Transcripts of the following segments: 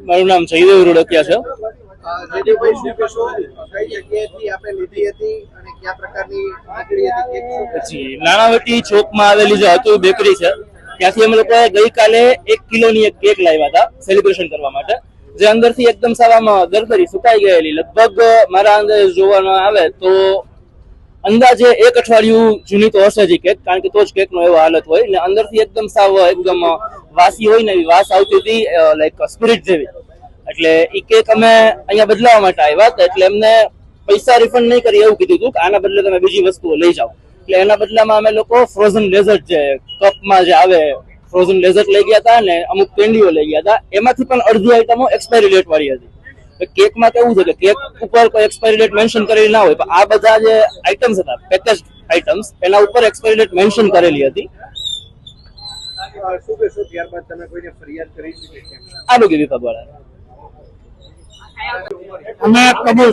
મારું નામ જયદેવ રોડકિયા છે. પછી નાણાવટી ચોકમાં આવેલી જે હતું બેકરી છે ત્યાંથી અમે લોકો ગઈકાલે 1 કિલોની એક કેક લાવ્યા હતા સેલિબ્રેશન કરવા માટે, જે અંદરથી એકદમ સાવામાં દરદરી સુકાઈ ગયેલી. લગભગ મારા અંદર જોવામાં આવે તો અંદાજે 1 અઠવાડિયું જૂની તો હશે જ કેક, કારણ કે તો જ કેકનો એવો હાલત હોય ને અંદરથી એકદમ સાવ એકદમ વાસી હોય ને એવી વાસ આવતી હતી, લાઈક સ્પિરિટ જેવી. એટલે એ કેક અમે અહીંયા બદલાવા માટે આવ્યા હતા, એટલે એમને પૈસા રિફંડ નહીં કરી એવું કીધું હતું કે આના બદલે તમે બીજી વસ્તુઓ લઈ જાઓ. એટલે એના બદલામાં અમે લોકો ફ્રોઝન ડેઝર્ટ જે કપમાં જે આવે ફ્રોઝન ડેઝર્ટ લઈ ગયા હતા ને અમુક કેન્ડીઓ લઈ ગયા હતા. એમાંથી પણ અડધી આઈટમો એક્સપાયરી ડેટ વાળી હતી. કેકમાં કેવું છે કે કેક ઉપર કોઈ એક્સપાયરી ડેટ મેન્શન કરેલી ના હોય, પણ આ બધા જે આઈટમ્સ હતા પેકેજ આઈટમ્સ એના ઉપર એક્સપાયરી ડેટ મેન્શન કરેલી હતી. આરોગ્ય વિભાગ વાળા અમે કબૂલ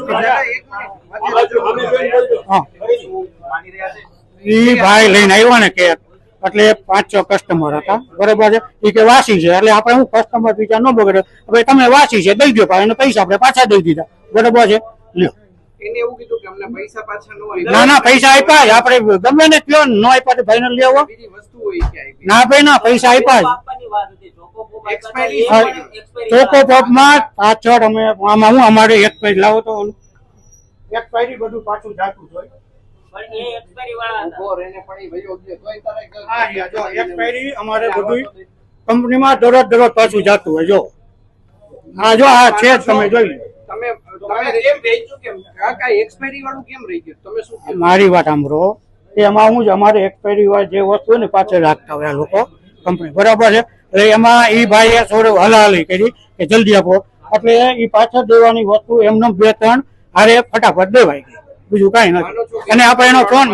ઈ ભાઈ લઈને આવ્યો ને કેક, એટલે 5-6 કસ્ટમર હતા, બરોબર છે. એ કે વાસી છે, એટલે આપણે હું કસ્ટમર બીજા ન બગડે, ભાઈ તમે વાસી છે દઈ દો, એને પૈસા આપણે પાછા દઈ દીધા, બરોબર છે. લ્યો ના ના પૈસા આપ્યા જ, આપણે ગમે ને કયો ન આપ્યા તો ભાઈ ને લેવો. ના ભાઈ ના પૈસા આપ્યા જ. ચોકો પોપ માં પાછળ અમે આમાં હું અમારે એક્સપાયરી લાવો તો એક્સપાયરી બધું પાછું જાતું જ હોય. એક્સપાયરી અમારે બધું કંપનીમાં દરરોજ પાછું જાતું હોય. જો હા જો આ છે તમે જોઈ મારી વાત સાંભળો, એમાં હું અમારે એક્સપાયરી હોય જે વસ્તુ હોય ને પાછળ રાખતા હોય આ લોકો કંપની, બરાબર છે. એટલે એમાં એ ભાઈએ થોડું હલાહલી કરી કે જલ્દી આપો, એટલે એ પાછળ દેવાની વસ્તુ એમને 2-3 હારે ફટાફટ દેવાઈ ગઈ, બીજું કઈ નથી. અને આપણે એનો ફોન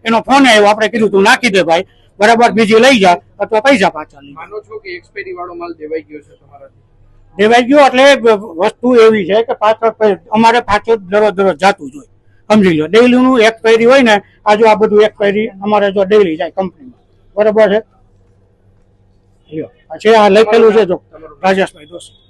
એનો ફોન આવ્યો, આપણે કીધું તું નાખી દે ભાઈ, બરાબર બીજી લઈ જા અથવા પૈસા પાછા લઈ. માનો છો કે એક્સપાયરી વાળો માલ દેવાઈ ગયો છે તમારાથી? દેવાઈ ગયો એટલે વસ્તુ એવી છે કે પાછળ અમારે પાછળ દરરોજ જાતું જ હોય, સમજી લો. ડેઈલી નું એક્સપાયરી હોય ને, આ જો આ બધું એક્સપાયરી અમારે જો ડેઈલી જાય કંપનીમાં, બરાબર છે. છે આ લખેલું છે જો રાજેશભાઈ દોશી.